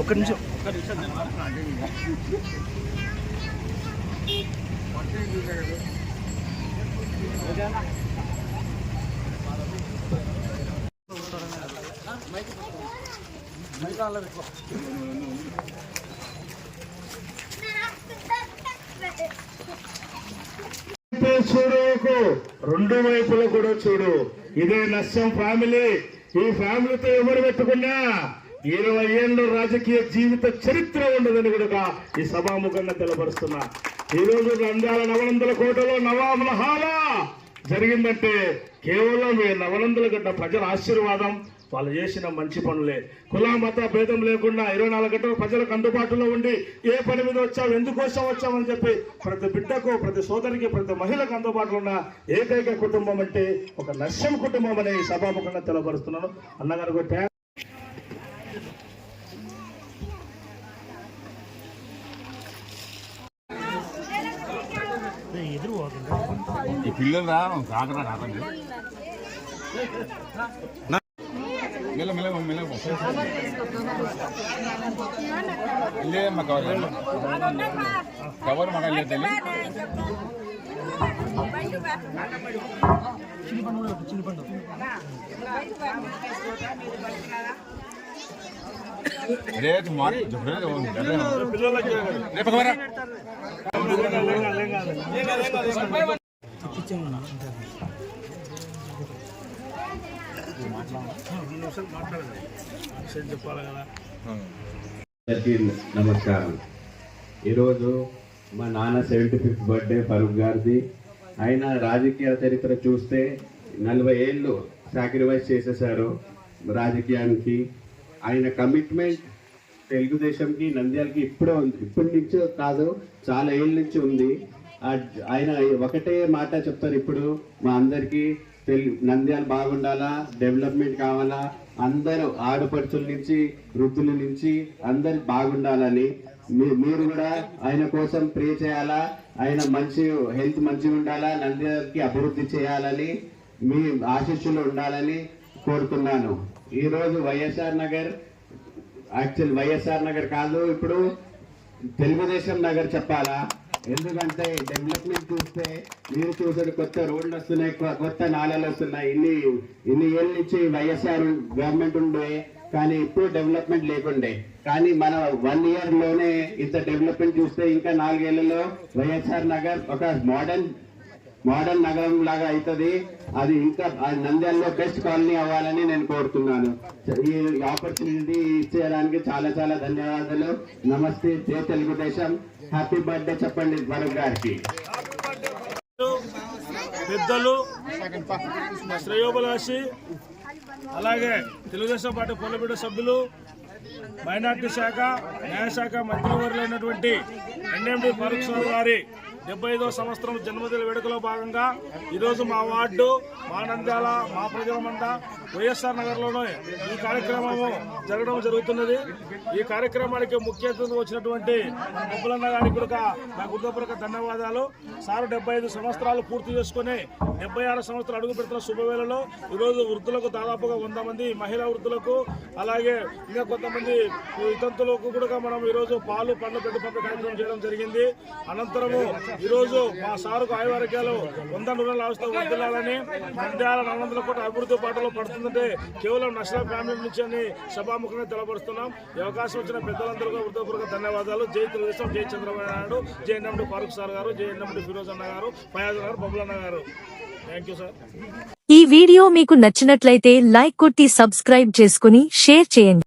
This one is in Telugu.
ఒక్క నిమిషం చూడు, రెండు వైపులా కూడా చూడు. ఇదే నష్టం ఫ్యామిలీ. ఈ ఫ్యామిలీతో ఎవరు పెట్టుకున్నా 20 ఏళ్ళు రాజకీయ జీవిత చరిత్ర ఉండదని కూడా ఈ సభాముఖంగా తెలపరుస్తున్నా. ఈ రోజు నంద్యాల నవనందుల కోటలో నవాబుల హాలా జరిగిందంటే కేవలం నవనందుల గడ్డ ప్రజల ఆశీర్వాదం, వాళ్ళు చేసిన మంచి పనులే. కుల మత భేదం లేకుండా 24 గంటలు ప్రజలకు అందుబాటులో ఉండి ఏ పని మీద వచ్చావు, ఎందుకోసం వచ్చామని చెప్పి ప్రతి బిడ్డకు, ప్రతి సోదరికి, ప్రతి మహిళకు అందుబాటులో ఉన్న ఏకైక కుటుంబం అంటే ఒక నర్సం కుటుంబం అనే ఈ సభాముఖంగా తెలపరుస్తున్నాను. అన్నగారు ఈ పిల్లలు కాకరా కాకండి మెల్ల మెల్ల మెల్ల ఇల్లే మా కవర్ మాకు వెళ్ళే తల్లి రేపు నమస్కారం. ఈరోజు మా నాన్న 75th బర్త్డే ఫరూక్ గారిది. ఆయన రాజకీయ చరిత్ర చూస్తే 40 ఏళ్ళు సాక్రిఫైస్ చేసేసారు రాజకీయానికి. ఆయన కమిట్మెంట్ తెలుగుదేశంకి, నంద్యాలకి ఇప్పుడే ఉంది, ఇప్పటి నుంచో కాదు, చాలా ఏళ్ళ నుంచి ఉంది. ఆయన ఒకటే మాట చెప్తారు, ఇప్పుడు మా అందరికీ నంద్యాల బాగుండాలా, డెవలప్మెంట్ కావాలా, అందరూ ఆడపడుచుల నుంచి వృద్ధుల నుంచి అందరు బాగుండాలని. మీరు కూడా ఆయన కోసం ప్రే చేయాలా, ఆయన మంచి హెల్త్ మంచిగా ఉండాలా, నంద్యాలకి అభివృద్ధి చేయాలని మీ ఆశీస్సులు ఉండాలని కోరుతున్నాను. ఈరోజు వైఎస్ఆర్ నగర్, యాక్చువల్ వైఎస్ఆర్ నగర్ కాదు, ఇప్పుడు తెలుగుదేశం నగర్ చెప్పాలా. ఎందుకంటే డెవలప్మెంట్ చూస్తే మీరు చూసారు, కొత్త రోడ్లు వస్తున్నాయి, కొత్త నాళాలు వస్తున్నాయి. ఇన్ని ఏళ్ళ నుంచి వైఎస్ఆర్ గవర్నమెంట్ ఉండే, కానీ ఇప్పుడు డెవలప్మెంట్ లేకుండే. కానీ మన 1 year లోనే ఇంత డెవలప్మెంట్ చూస్తే ఇంకా 4 ఏళ్లలో వైఎస్ఆర్ నగర్ ఒక మోడర్న్ నగరం లాగా అవుతుంది. అది ఇంకా నంద్యాలలో బెస్ట్ కాలనీ అవ్వాలని నేను కోరుతున్నాను. ఈ ఆపర్చునిటీ ఇచ్చేయడానికి చాలా చాలా ధన్యవాదాలు. నమస్తే, జై తెలుగుదేశం. హ్యాపీ బర్త్డే చెప్పండి ఫరూక్ గారికి. పెద్దలు, శ్రేయోభిలాషి, అలాగే తెలుగుదేశం పార్టీ పొలబిడ్డ సభ్యులు, మైనార్టీ శాఖ, న్యాయశాఖ మంత్రివర్యులైనటువంటి ఎన్ఎండి ఫరూక్ సార్ గారి 75వ సంవత్సరం జన్మదిన వేడుకలో భాగంగా ఈరోజు మా వార్డు, మా నంద్యాల, మా ప్రజలమంతా వైఎస్ఆర్ నగర్లోనే ఈ కార్యక్రమము జరగడం జరుగుతున్నది. ఈ కార్యక్రమానికి ముఖ్య అతిథిగా వచ్చినటువంటి బొబ్బలన్న గారికి కూడా నా హృదయపూర్వక ధన్యవాదాలు. సార్ 75 సంవత్సరాలు పూర్తి చేసుకుని 76 సంవత్సరాలు అడుగు పెడుతున్న శుభవేళలో ఈరోజు వృద్ధులకు దాదాపుగా 100 మంది మహిళా వృద్ధులకు, అలాగే ఇంకా కొంతమంది వితంతులకు కూడా మనం ఈరోజు పాలు పండ్లు పెద్ద పంపిణీ కార్యక్రమం చేయడం జరిగింది. అనంతరము ఈరోజు మా సారుకు ఆయువారోగ్యాలు 100 నూనెల అవస్థ వర్దిల్లాలని, నంద్యాల నవనందుల కోట అభివృద్ధి పాటలో పడుతుందంటే కేవలం నష్టల ఫ్యామిలీ నుంచి అని సభాముఖంగా తెలపరుస్తున్నాం. ఈ అవకాశం వచ్చిన పెద్దలందరూ హృదయపూర్వక ధన్యవాదాలు. జై తెలుగుదేశం, జై చంద్రబాబు నాయుడు, జై ఎన్ఎండి ఫరూక్ సార్ గారు, జై ఎన్ఎండి ఫిరోజ్ అన్న గారు, ఫయాజ్ గారు, బొబ్బలన్న గారు. Thank you sir. ఈ వీడియో మీకు నచ్చినట్లయితే లైక్ కొట్టి సబ్స్క్రైబ్ చేసుకుని షేర్ చేయండి.